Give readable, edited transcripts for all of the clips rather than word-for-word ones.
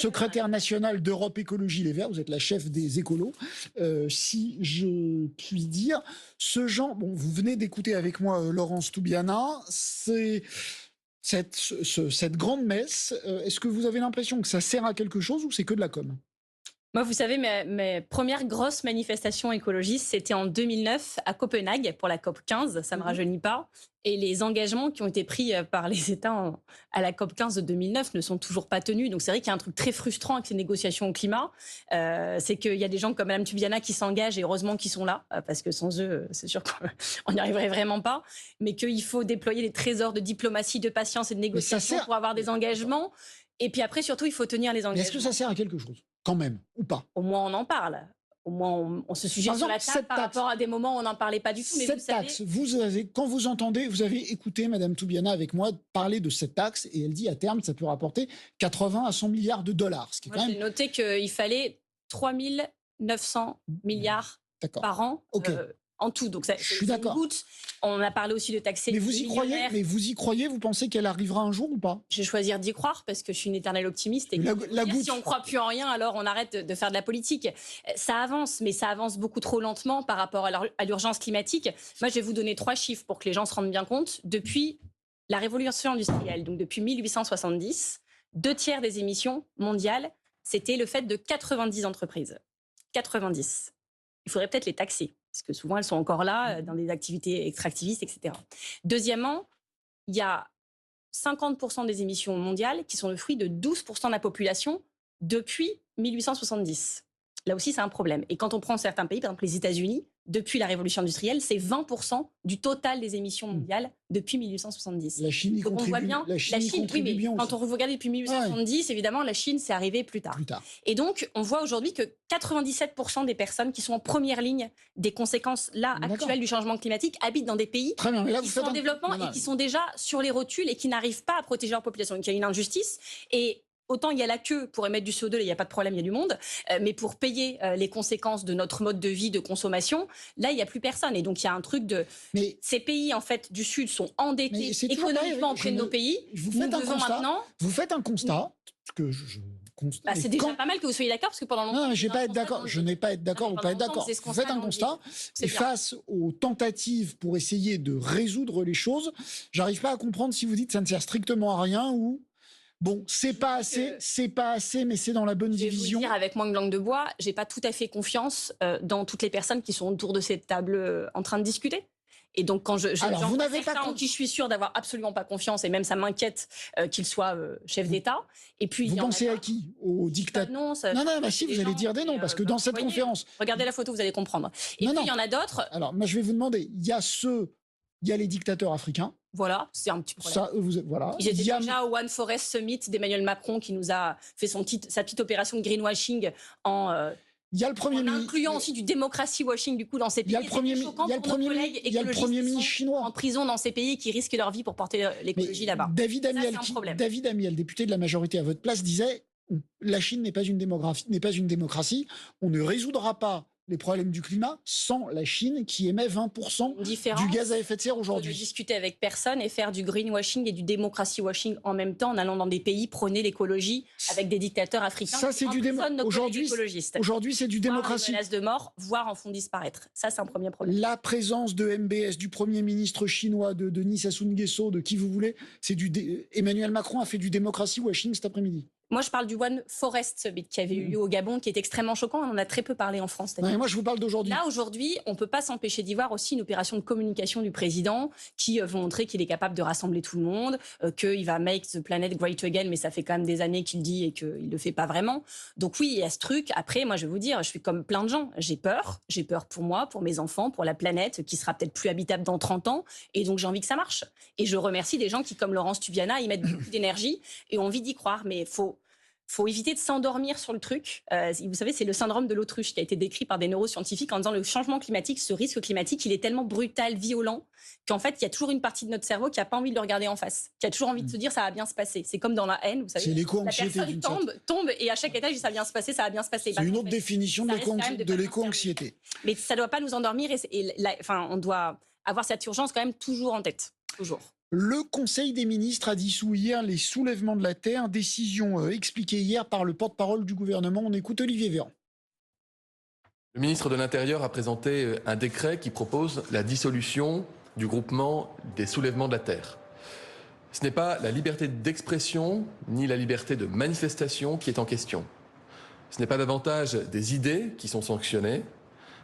secrétaire nationale d'Europe Écologie Les Verts, vous êtes la chef des écolos, si je puis dire. Ce genre, bon, vous venez d'écouter avec moi Laurence Toubiana, c'est cette grande messe, est-ce que vous avez l'impression que ça sert à quelque chose ou c'est que de la com? Moi, vous savez, mes premières grosses manifestations écologistes, c'était en 2009 à Copenhague pour la COP 15, ça ne me rajeunit pas. Et les engagements qui ont été pris par les États à la COP 15 de 2009 ne sont toujours pas tenus. Donc c'est vrai qu'il y a un truc très frustrant avec ces négociations au climat. C'est qu'il y a des gens comme Mme Toubiana qui s'engagent et heureusement qu'ils sont là, parce que sans eux, c'est sûr qu'on n'y arriverait vraiment pas. Mais qu'il faut déployer les trésors de diplomatie, de patience et de négociation pour avoir des engagements. Et puis après, surtout, il faut tenir les engagements. Mais est-ce que ça sert à quelque chose, quand même, ou pas? Au moins, on en parle. Au moins, on se sujet sur la table par rapport à des moments où on n'en parlait pas du tout. Mais cette taxe, vous avez, quand vous entendez, vous avez écouté Mme Toubiana avec moi parler de cette taxe et elle dit à terme, ça peut rapporter 80 à 100 milliards de dollars. Ce qui est quand même... J'ai noté qu'il fallait 3 900 milliards par an. En tout, donc je suis d'accord. On a parlé aussi de taxer. Mais vous y croyez? Mais vous y croyez? Vous pensez qu'elle arrivera un jour ou pas? Je vais choisir d'y croire parce que je suis une éternelle optimiste. Et si on ne croit plus en rien, alors on arrête de faire de la politique. Ça avance, mais ça avance beaucoup trop lentement par rapport à l'urgence climatique. Moi, je vais vous donner 3 chiffres pour que les gens se rendent bien compte. Depuis la révolution industrielle, donc depuis 1870, 2 tiers des émissions mondiales, c'était le fait de 90 entreprises. 90. Il faudrait peut-être les taxer, parce que souvent elles sont encore là, dans des activités extractivistes, etc. Deuxièmement, il y a 50% des émissions mondiales qui sont le fruit de 12% de la population depuis 1870. Là aussi, c'est un problème. Et quand on prend certains pays, par exemple les États-Unis, depuis la révolution industrielle, c'est 20% du total des émissions mondiales depuis 1870. La Chine y contribue. On voit bien, la Chine oui, mais quand on regarde depuis 1870, évidemment, la Chine, c'est arrivé plus tard. Et donc, on voit aujourd'hui que 97% des personnes qui sont en première ligne des conséquences là actuelles du changement climatique habitent dans des pays qui sont en développement et qui sont déjà sur les rotules et qui n'arrivent pas à protéger leur population. Donc, il y a une injustice. Et autant il y a la queue pour émettre du CO2, il n'y a pas de problème, il y a du monde, mais pour payer les conséquences de notre mode de vie, de consommation, là, il n'y a plus personne. Et donc, il y a un truc de... Mais ces pays, en fait, du Sud sont endettés économiquement auprès de nos pays. Vous faites un constat, que je constate. C'est déjà pas mal que vous soyez d'accord, parce que pendant longtemps... Non, je n'ai pas être d'accord. Je n'ai pas être d'accord ou pas être d'accord. Vous faites un constat, et face aux tentatives pour essayer de résoudre les choses, j'arrive pas à comprendre si vous dites que ça ne sert strictement à rien ou... Bon, c'est pas assez, mais c'est dans la bonne division. Je vais vous dire avec moins de langue de bois, j'ai pas tout à fait confiance dans toutes les personnes qui sont autour de cette table en train de discuter. Et donc, quand alors, vous n'avez pas en qui je suis sûre d'avoir absolument pas confiance, et même ça m'inquiète qu'il soit chef d'État. Et puis, vous pensez à qui? Au dictateur? Non, bah si, vous allez dire des noms, parce que dans cette conférence... Regardez la photo, vous allez comprendre. Et puis, il y en a d'autres. Alors, moi, je vais vous demander, il y a les dictateurs africains. Voilà, c'est un petit problème. Ça, voilà. Ils étaient déjà au One Forest Summit d'Emmanuel Macron qui nous a fait sa petite opération de greenwashing en... Il y a le Premier ministre. Incluant aussi du démocracy washing du coup dans ces pays. Il y a le Premier ministre chinois en prison dans ces pays qui risquent leur vie pour porter l'écologie là-bas. David Amiel, député de la majorité à votre place, disait la Chine n'est pas une démocratie. On ne résoudra pas les problèmes du climat sans la Chine qui émet 20% du gaz à effet de serre aujourd'hui. De discuter avec personne et faire du greenwashing et du democracy washing en même temps en allant dans des pays prôner l'écologie avec des dictateurs africains. Ça, c'est du aujourd'hui, c'est du démocratie. Menace de mort, voire en font disparaître. Ça, c'est un premier problème. La présence de MBS, du Premier ministre chinois, de Denis Sassou Nguesso, de qui vous voulez, c'est Emmanuel Macron a fait du democracy washing cet après-midi. Moi, je parle du One Forest Summit qui avait eu lieu au Gabon, qui est extrêmement choquant. On en a très peu parlé en France. Non, mais moi, je vous parle d'aujourd'hui. Là, aujourd'hui, on ne peut pas s'empêcher d'y voir aussi une opération de communication du président qui veut montrer qu'il est capable de rassembler tout le monde, qu'il va make the planet great again, mais ça fait quand même des années qu'il dit et qu'il ne le fait pas vraiment. Donc oui, il y a ce truc. Après, moi, je vais vous dire, je suis comme plein de gens. J'ai peur. J'ai peur pour moi, pour mes enfants, pour la planète qui sera peut-être plus habitable dans 30 ans. Et donc, j'ai envie que ça marche. Et je remercie des gens qui, comme Laurence Toubiana, y mettent beaucoup d'énergie et ont envie d'y croire. Mais faut éviter de s'endormir sur le truc. Vous savez, c'est le syndrome de l'autruche qui a été décrit par des neuroscientifiques en disant le changement climatique, ce risque climatique, il est tellement brutal, violent, qu'en fait, il y a toujours une partie de notre cerveau qui n'a pas envie de le regarder en face, qui a toujours envie de se dire ça va bien se passer. C'est comme dans la haine, vous savez. C'est l'éco-anxiété. La personne tombe et à chaque étage, ça va bien se passer, ça va bien se passer. C'est une autre définition de l'éco-anxiété. Mais ça ne doit pas nous endormir on doit avoir cette urgence quand même toujours en tête. Toujours. Le Conseil des ministres a dissous hier les soulèvements de la terre, décision expliquée hier par le porte-parole du gouvernement. On écoute Olivier Véran. Le ministre de l'Intérieur a présenté un décret qui propose la dissolution du groupement des soulèvements de la terre. Ce n'est pas la liberté d'expression ni la liberté de manifestation qui est en question. Ce n'est pas davantage des idées qui sont sanctionnées,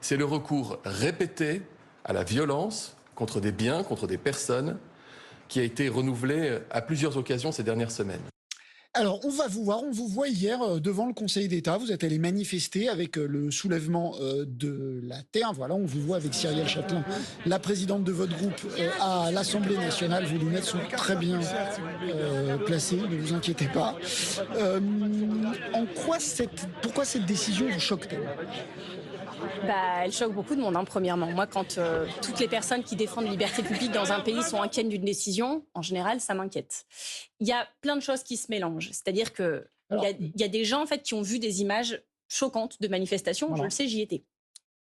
c'est le recours répété à la violence contre des biens, contre des personnes, qui a été renouvelé à plusieurs occasions ces dernières semaines. Alors, on va vous voir, on vous voit hier devant le Conseil d'État. Vous êtes allé manifester avec le soulèvement de la terre. Voilà, on vous voit avec Cyrielle Châtelain, la présidente de votre groupe à l'Assemblée nationale. Vos lunettes sont très bien placées, ne vous inquiétez pas. Pourquoi cette décision vous choque-t-elle ? Elle choque beaucoup de monde, premièrement. Moi, quand toutes les personnes qui défendent la liberté publique dans un pays sont inquiètes d'une décision, en général, ça m'inquiète. Il y a plein de choses qui se mélangent. C'est-à-dire qu'il y a des gens en fait, qui ont vu des images choquantes de manifestations. Voilà. Je le sais, j'y étais.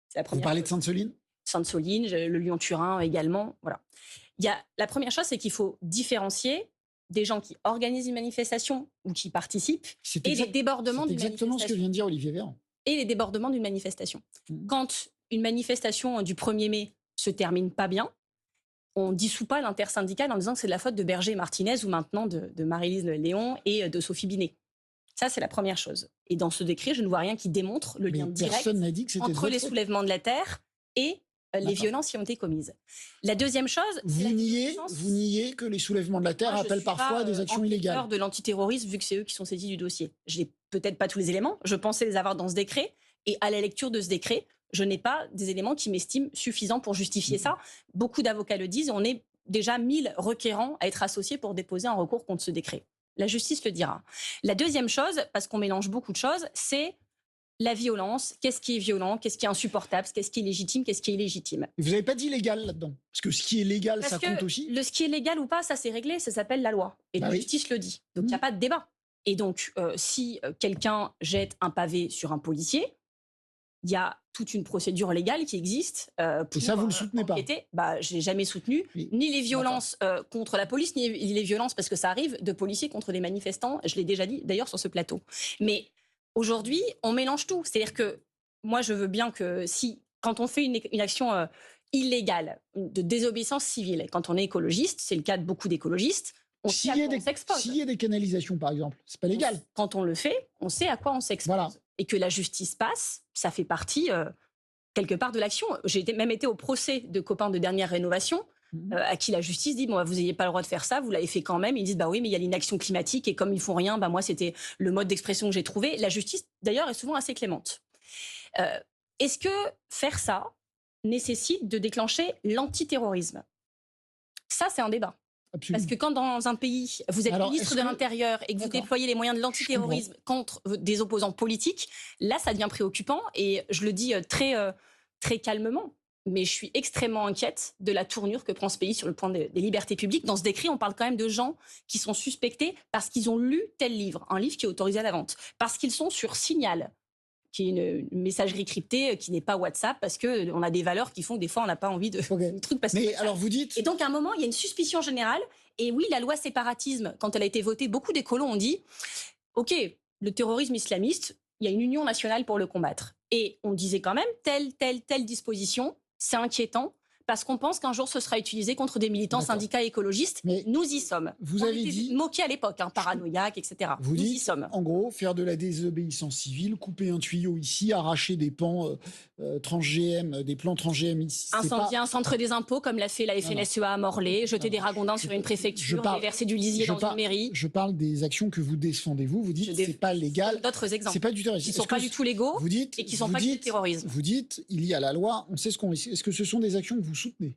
C'est la première. Vous parlez de Sainte-Soline ? Sainte-Soline, le Lyon-Turin également. Voilà. La première chose, c'est qu'il faut différencier des gens qui organisent une manifestation ou qui participent et des débordements d'une manifestation. C'est exactement ce que vient de dire Olivier Véran. Et les débordements d'une manifestation. Quand une manifestation du 1er mai se termine pas bien, on ne dissout pas l'intersyndicale en disant que c'est de la faute de Berger et Martinez ou maintenant de Marie-Lise Léon et de Sophie Binet. Ça, c'est la première chose. Et dans ce décret, je ne vois rien qui démontre le lien direct entre les soulèvements de la terre et les violences qui ont été commises. La deuxième chose... Vous niez que les soulèvements de la terre appellent parfois à des actions illégales. Je suis de l'antiterrorisme, vu que c'est eux qui sont saisis du dossier. Je n'ai peut-être pas tous les éléments, je pensais les avoir dans ce décret, et à la lecture de ce décret, je n'ai pas des éléments qui m'estiment suffisants pour justifier ça. Beaucoup d'avocats le disent, on est déjà 1000 requérants à être associés pour déposer un recours contre ce décret. La justice le dira. La deuxième chose, parce qu'on mélange beaucoup de choses, c'est la violence. Qu'est-ce qui est violent? Qu'est-ce qui est insupportable? Qu'est-ce qui est légitime? Qu'est-ce qui est illégitime? Vous n'avez pas dit légal là-dedans? Parce que ce qui est légal, ça compte aussi. Ce qui est légal ou pas, ça c'est réglé, ça s'appelle la loi. Et la justice le dit. Donc il n'y a pas de débat. Et donc, si quelqu'un jette un pavé sur un policier, il y a toute une procédure légale qui existe. Et ça, vous ne le soutenez pas? Je n'ai jamais soutenu ni les violences contre la police, ni les violences, parce que ça arrive, de policiers contre des manifestants. Je l'ai déjà dit, d'ailleurs, sur ce plateau. Mais aujourd'hui, on mélange tout. C'est-à-dire que moi, je veux bien que quand on fait une action illégale, de désobéissance civile, quand on est écologiste, c'est le cas de beaucoup d'écologistes, s'il y a des canalisations, par exemple, c'est pas légal. Quand on le fait, on sait à quoi on s'expose. Voilà. Et que la justice passe, ça fait partie, quelque part, de l'action. J'ai même été au procès de copains de dernière rénovation, à qui la justice dit, vous n'ayez pas le droit de faire ça, vous l'avez fait quand même. Ils disent, oui, mais il y a l'inaction climatique, et comme ils font rien, moi, c'était le mode d'expression que j'ai trouvé. La justice, d'ailleurs, est souvent assez clémente. Est-ce que faire ça nécessite de déclencher l'antiterrorisme? Ça, c'est un débat. Absolument. Parce que quand dans un pays, vous êtes ministre de l'Intérieur et que vous déployez les moyens de l'antiterrorisme contre des opposants politiques, là, ça devient préoccupant. Et je le dis très, très calmement, mais je suis extrêmement inquiète de la tournure que prend ce pays sur le point des libertés publiques. Dans ce décret, on parle quand même de gens qui sont suspectés parce qu'ils ont lu tel livre, un livre qui est autorisé à la vente, parce qu'ils sont sur Signal, qui est une messagerie cryptée, qui n'est pas WhatsApp, parce qu'on a des valeurs qui font que des fois, on n'a pas envie de trucs passer. Mais alors vous dites... Et donc, à un moment, il y a une suspicion générale. Et oui, la loi séparatisme, quand elle a été votée, beaucoup d'écolos ont dit, OK, le terrorisme islamiste, il y a une union nationale pour le combattre. Et on disait quand même, telle disposition, c'est inquiétant, parce qu'on pense qu'un jour, ce sera utilisé contre des militants syndicats écologistes. Mais nous y sommes. Vous avez dit... moqués à l'époque, paranoïaques, etc. Vous dites, y sommes. En gros, faire de la désobéissance civile, couper un tuyau ici, arracher des pans transgm, des plans transgm ici. Incendier un centre des impôts, comme l'a fait la FNSEA à Morlaix, jeter des ragondins sur une préfecture, déverser du lisier dans une mairie. Je parle des actions que vous défendez, vous dites c'est pas légal. D'autres exemples. C'est pas du terrorisme. Qui ne sont pas du tout légaux et qui ne sont pas du terrorisme. Vous dites, il y a la loi, on sait ce qu'on... Est-ce que ce sont des actions que vous soutenez?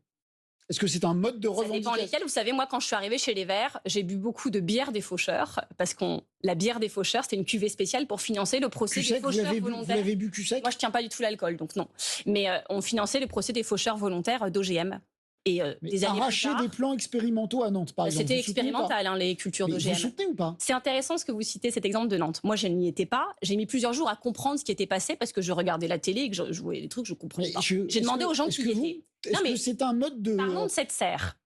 Est-ce que c'est un mode de revendication? Ça dépend lesquels. Vous savez, moi, quand je suis arrivée chez les Verts, j'ai bu beaucoup de bière des faucheurs, parce que la bière des faucheurs, c'était une cuvée spéciale pour financer le procès des faucheurs volontaires. Vous l'avez bu cul sec? Moi, je ne tiens pas du tout l'alcool, donc non. Mais on finançait le procès des faucheurs volontaires d'OGM. Et des années arracher des plans expérimentaux à Nantes, par exemple. C'était expérimental, les cultures d'OGM. Vous soutenez ou pas? C'est intéressant ce que vous citez, cet exemple de Nantes. Moi, je n'y étais pas. J'ai mis plusieurs jours à comprendre ce qui était passé parce que je regardais la télé et que je voyais des trucs, je comprenais pas. J'ai demandé aux gens qui y étaient. Est-ce que c'est un mode de... Parlons de cette serre.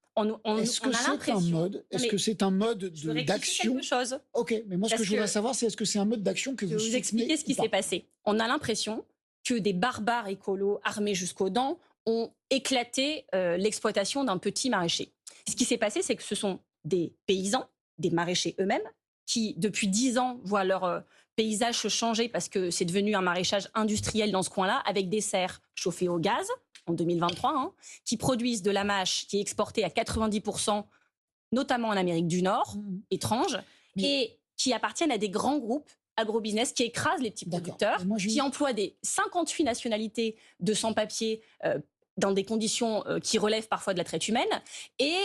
Est-ce que c'est un mode, d'action? Ok, mais moi ce que je voudrais savoir, c'est est-ce que c'est un mode d'action que vous soutenez? Je vais vous expliquer ce qui s'est passé. On a l'impression que des barbares écolos armés jusqu'aux dents ont éclaté l'exploitation d'un petit maraîcher. Ce qui s'est passé, c'est que ce sont des paysans, des maraîchers eux-mêmes, qui depuis 10 ans voient leur paysage se changer parce que c'est devenu un maraîchage industriel dans ce coin-là, avec des serres chauffées au gaz en 2023, hein, qui produisent de la mâche qui est exportée à 90%, notamment en Amérique du Nord, étrange, et qui appartiennent à des grands groupes agrobusiness qui écrasent les petits producteurs, qui emploient des 58 nationalités de sans-papiers dans des conditions qui relèvent parfois de la traite humaine. Et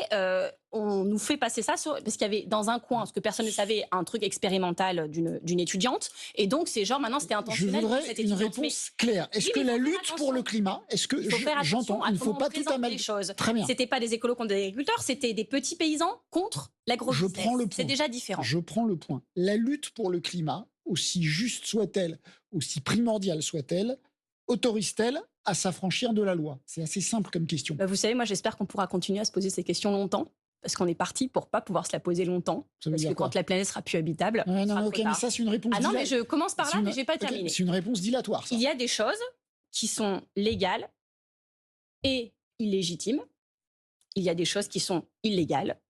on nous fait passer ça parce qu'il y avait dans un coin, ce que personne ne savait, un truc expérimental d'une étudiante. Et donc, c'est genre, maintenant, c'était intentionnel. Je voudrais une réponse claire. Est-ce que la lutte pour le climat, est-ce que j'entends, il ne faut pas tout amalgamer. Très bien. C'était pas des écolos contre des agriculteurs, c'était des petits paysans contre l'agrobusiness. Je prends le point. C'est déjà différent. Je prends le point. La lutte pour le climat, aussi juste soit-elle, aussi primordiale soit-elle, autorise-t-elle à s'affranchir de la loi? C'est assez simple comme question. Vous savez, moi j'espère qu'on pourra continuer à se poser ces questions longtemps, parce qu'on est parti pour pas pouvoir se la poser longtemps, parce que quand la planète sera plus habitable... non, ok, mais ça c'est une réponse dilatoire. Non, mais je commence par là, mais je n'ai pas terminé. C'est une réponse dilatoire, ça. Il y a des choses qui sont légales et illégitimes. Il y a des choses qui sont illégales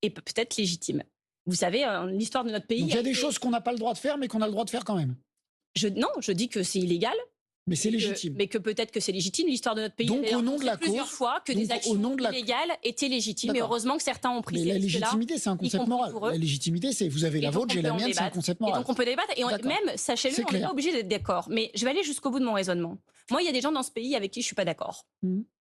et peut-être légitimes. Vous savez, l'histoire de notre pays... Donc il y a des choses qu'on n'a pas le droit de faire, mais qu'on a le droit de faire quand même. Non, je dis que c'est illégal. Mais c'est légitime. Mais que peut-être que c'est légitime. L'histoire de notre pays donc, au nom de la plusieurs fois que des actions illégales étaient légitimes. Et heureusement que certains ont pris ces risques-là. La légitimité, c'est un concept moral. La légitimité, c'est vous avez la vôtre, j'ai la mienne, c'est un concept moral. Et donc on peut débattre. Et même, sachez-le, on n'est pas obligé d'être d'accord. Mais je vais aller jusqu'au bout de mon raisonnement. Moi, il y a des gens dans ce pays avec qui je ne suis pas d'accord.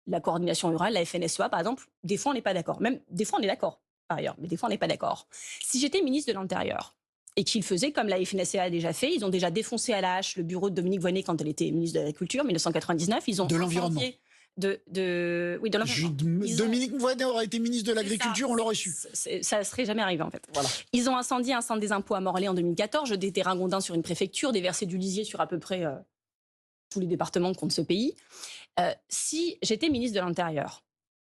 La coordination rurale, la FNSEA, par exemple, des fois on n'est pas d'accord. Même des fois on est d'accord, par ailleurs. Mais des fois on n'est pas d'accord. Si j'étais ministre de l'Intérieur, et qu'ils faisaient comme la FNSEA a déjà fait. Ils ont déjà défoncé à la hache le bureau de Dominique Voynet quand elle était ministre de l'Agriculture, 1999. Ils ont de l'Environnement. Oui, de l'Environnement. Dominique Voynet aurait été ministre de l'Agriculture, on l'aurait su. Ça ne serait jamais arrivé, en fait. Voilà. Ils ont incendié un centre des impôts à Morlaix en 2014, jeté des terrains sur une préfecture, déversé du lisier sur à peu près tous les départements contre ce pays. Si j'étais ministre de l'Intérieur...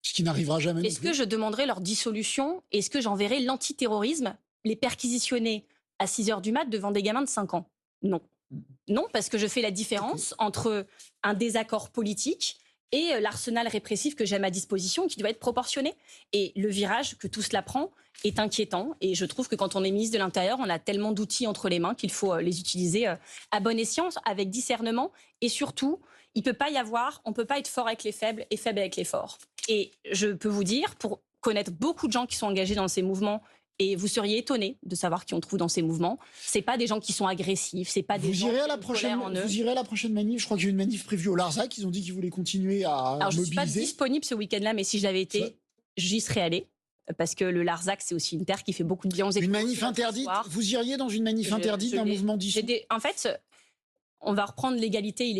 Ce qui n'arrivera jamais. Est-ce que je demanderais leur dissolution? Est-ce que j'enverrais l'antiterrorisme, les perquisitionner à 6h du mat devant des gamins de 5 ans? Non. Non, parce que je fais la différence entre un désaccord politique et l'arsenal répressif que j'ai à ma disposition qui doit être proportionné. Et le virage que tout cela prend est inquiétant. Et je trouve que quand on est ministre de l'Intérieur, on a tellement d'outils entre les mains qu'il faut les utiliser à bon escient, avec discernement. Et surtout, on ne peut pas être fort avec les faibles et faible avec les forts. Et je peux vous dire, pour connaître beaucoup de gens qui sont engagés dans ces mouvements, et vous seriez étonné de savoir qui on trouve dans ces mouvements. C'est pas des gens qui sont agressifs, c'est pas des gens qui ont une colère en eux. Vous irez à la prochaine manif. Je crois qu'il y a une manif prévue au Larzac. Ils ont dit qu'ils voulaient continuer à mobiliser. Je ne suis pas disponible ce week-end-là, mais si je l'avais été, j'y serais allée. Parce que le Larzac, c'est aussi une terre qui fait beaucoup de bien aux écoles. Une manif interdite? Vous iriez dans une manif interdite d'un mouvement dissous? En fait, on va reprendre l'égalité et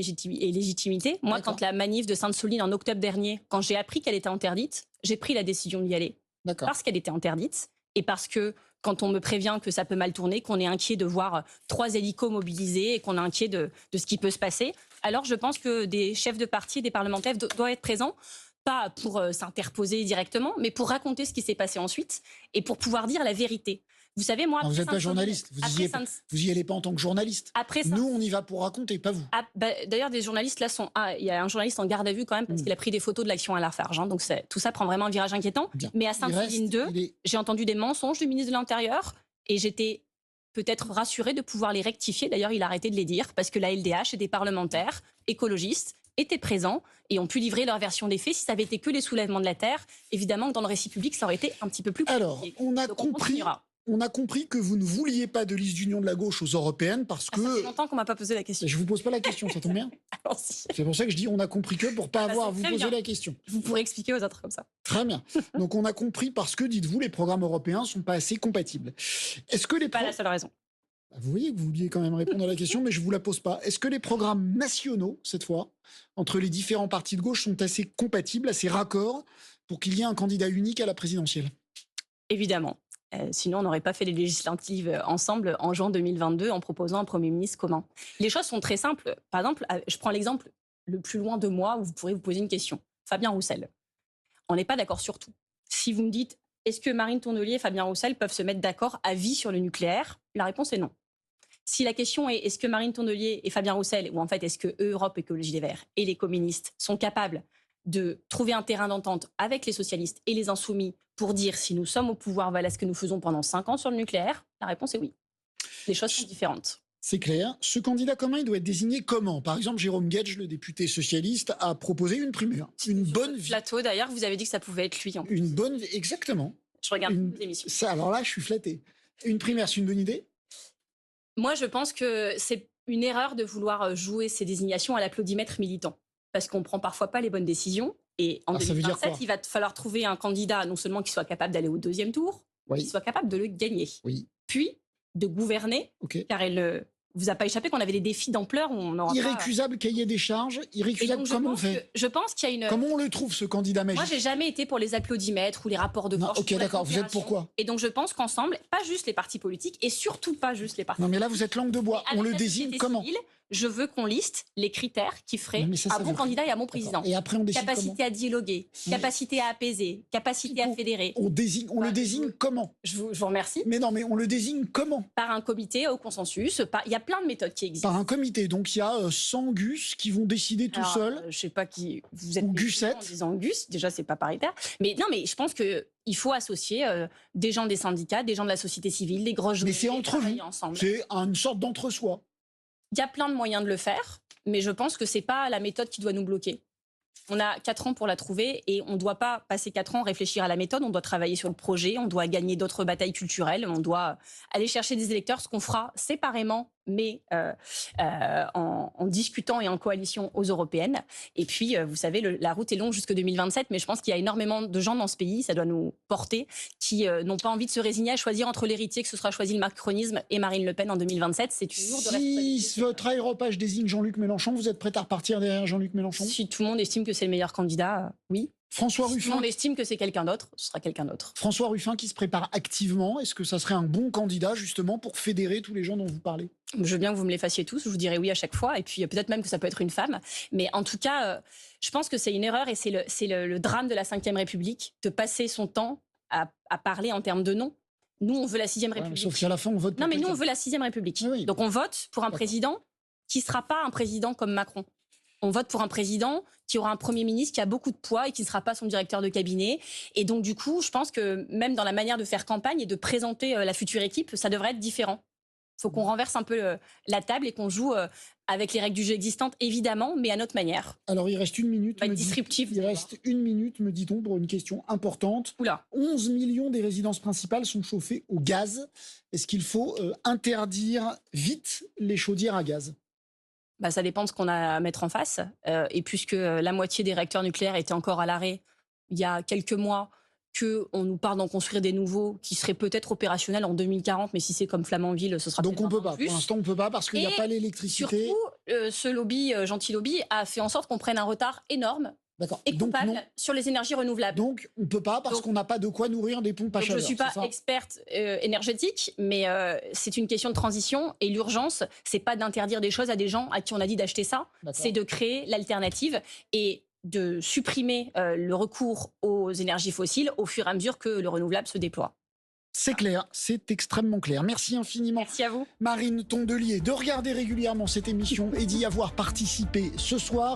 légitimité. Moi, quand la manif de Sainte-Soline en octobre dernier, quand j'ai appris qu'elle était interdite, j'ai pris la décision d'y aller. Parce qu'elle était interdite. Et parce que quand on me prévient que ça peut mal tourner, qu'on est inquiet de voir 3 hélicos mobilisés et qu'on est inquiet de ce qui peut se passer, alors je pense que des chefs de parti et des parlementaires doivent être présents, pas pour s'interposer directement, mais pour raconter ce qui s'est passé ensuite et pour pouvoir dire la vérité. Vous savez, moi... vous n'êtes pas journaliste, vous y allez pas en tant que journaliste. Nous, on y va pour raconter, pas vous. D'ailleurs, des journalistes là sont... il y a un journaliste en garde à vue quand même, parce qu'il a pris des photos de l'action à Lafarge. Donc tout ça prend vraiment un virage inquiétant. Bien. Mais à Sainte-Soline 2, j'ai entendu des mensonges du ministre de l'Intérieur et j'étais peut-être rassurée de pouvoir les rectifier. D'ailleurs, il a arrêté de les dire, parce que la LDH et des parlementaires écologistes étaient présents et ont pu livrer leur version des faits. Si ça avait été que les soulèvements de la Terre, évidemment que dans le récit public, ça aurait été un petit peu plus compliqué. Alors, on a compris que vous ne vouliez pas de liste d'union de la gauche aux européennes parce que... Ça fait longtemps qu'on m'a pas posé la question. Je vous pose pas la question, ça tombe bien. C'est pour ça que je dis on a compris que pour pas avoir à vous poser la question. Vous pourrez expliquer aux autres comme ça. Très bien. Donc on a compris parce que, dites-vous, les programmes européens sont pas assez compatibles. Est-ce que les... Pas la seule raison. Vous voyez que vous vouliez quand même répondre à la question, mais je vous la pose pas. Est-ce que les programmes nationaux, cette fois, entre les différents partis de gauche sont assez compatibles, assez raccords pour qu'il y ait un candidat unique à la présidentielle? Évidemment. Sinon, on n'aurait pas fait les législatives ensemble en juin 2022 en proposant un Premier ministre commun. Les choses sont très simples. Par exemple, je prends l'exemple le plus loin de moi où vous pourrez vous poser une question. Fabien Roussel. On n'est pas d'accord sur tout. Si vous me dites, est-ce que Marine Tondelier et Fabien Roussel peuvent se mettre d'accord à vie sur le nucléaire? La réponse est non. Si la question est, est-ce que Marine Tondelier et Fabien Roussel, ou en fait, est-ce que Europe Écologie Les Verts et les communistes sont capables de trouver un terrain d'entente avec les socialistes et les insoumis pour dire si nous sommes au pouvoir, voilà ce que nous faisons pendant 5 ans sur le nucléaire? La réponse est oui. Les choses sont différentes. C'est clair. Ce candidat commun, il doit être désigné comment? Par exemple, Jérôme Guedj, le député socialiste, a proposé une primaire. Une bonne plateau, d'ailleurs, vous avez dit que ça pouvait être lui. Une bonne, exactement. Je regarde vos émissions. Ça, alors là, je suis flatté. Une primaire, c'est une bonne idée? Moi, je pense que c'est une erreur de vouloir jouer ces désignations à l'applaudimètre militant. Parce qu'on ne prend parfois pas les bonnes décisions. Et en 2027, il va falloir trouver un candidat, non seulement qui soit capable d'aller au 2e tour, mais qui soit capable de le gagner. Oui. Puis, de gouverner, car elle vous a pas échappé qu'on avait des défis d'ampleur où on aura irrécusable cahier des charges, irrécusable, comment on fait? Je pense qu'il y a une... Comment on le trouve, ce candidat magique? Moi, j'ai jamais été pour les applaudimètres ou les rapports de force. Ok, d'accord, vous êtes pourquoi? Et donc, je pense qu'ensemble, pas juste les partis politiques, et surtout pas juste les partis politiques. Non, mais là, vous êtes langue de bois. On le désigne comment? Je veux qu'on liste les critères qui feraient un bon candidat et un bon président. Et après, on décide capacité à dialoguer, capacité à apaiser, capacité à fédérer. On le désigne comment? Je vous remercie. Mais non, mais on le désigne comment? Par un comité au consensus. Il y a plein de méthodes qui existent. Par un comité. Donc, il y a 100 Gus qui vont décider tout seuls. Je sais pas qui vous êtes. Ou Gussette. En disant Gus, déjà, c'est pas paritaire. Mais non, mais je pense qu'il faut associer des gens des syndicats, des gens de la société civile, des grosses. Mais c'est entre vous. C'est une sorte d'entre-soi. Il y a plein de moyens de le faire, mais je pense que ce n'est pas la méthode qui doit nous bloquer. On a 4 ans pour la trouver et on ne doit pas passer 4 ans à réfléchir à la méthode, on doit travailler sur le projet, on doit gagner d'autres batailles culturelles, on doit aller chercher des électeurs, ce qu'on fera séparément, mais en discutant et en coalition aux européennes. Et puis, vous savez, la route est longue jusque 2027, mais je pense qu'il y a énormément de gens dans ce pays, ça doit nous porter, qui n'ont pas envie de se résigner à choisir entre l'héritier que ce sera choisi le macronisme et Marine Le Pen en 2027. C'est une lourde responsabilité. Si votre aéropage désigne Jean-Luc Mélenchon, vous êtes prêt à repartir derrière Jean-Luc Mélenchon? Si tout le monde estime que c'est le meilleur candidat, oui. François Ruffin. Si tout le monde estime que c'est quelqu'un d'autre, ce sera quelqu'un d'autre. François Ruffin qui se prépare activement, est-ce que ça serait un bon candidat justement pour fédérer tous les gens dont vous parlez? Je veux bien que vous me les fassiez tous, je vous dirai oui à chaque fois, et puis peut-être même que ça peut être une femme. Mais en tout cas, je pense que c'est une erreur et c'est le drame de la Ve République, de passer son temps à parler en termes de nom. Nous, on veut la 6e République. Sauf qu'à la fin, on vote pour Non, mais nous, on veut la 6e République. Oui. Donc on vote pour un président qui ne sera pas un président comme Macron. On vote pour un président qui aura un Premier ministre qui a beaucoup de poids et qui ne sera pas son directeur de cabinet. Et donc, du coup, je pense que même dans la manière de faire campagne et de présenter la future équipe, ça devrait être différent. Il faut qu'on renverse un peu la table et qu'on joue avec les règles du jeu existantes, évidemment, mais à notre manière. Alors, il reste 1 minute. Disruptif. Il reste 1 minute, me dit-on, pour une question importante. Oula. 11 millions des résidences principales sont chauffées au gaz. Est-ce qu'il faut interdire vite les chaudières à gaz? Ça dépend de ce qu'on a à mettre en face. Et puisque la moitié des réacteurs nucléaires étaient encore à l'arrêt il y a quelques mois, qu'on nous parle d'en construire des nouveaux qui seraient peut-être opérationnels en 2040, mais si c'est comme Flamanville, ce sera donc on peut pas. Plus. Pour l'instant, on peut pas parce qu'il n'y a pas l'électricité. Surtout, ce lobby, gentil lobby, a fait en sorte qu'on prenne un retard énorme. Et coupable sur les énergies renouvelables. Donc, on ne peut pas parce qu'on n'a pas de quoi nourrir des pompes à chaleur. Je ne suis pas experte énergétique, mais c'est une question de transition. Et l'urgence, ce n'est pas d'interdire des choses à des gens à qui on a dit d'acheter ça. C'est de créer l'alternative et de supprimer le recours aux énergies fossiles au fur et à mesure que le renouvelable se déploie. C'est clair, c'est extrêmement clair. Merci infiniment. Merci à vous. Marine Tondelier, de regarder régulièrement cette émission et d'y avoir participé ce soir.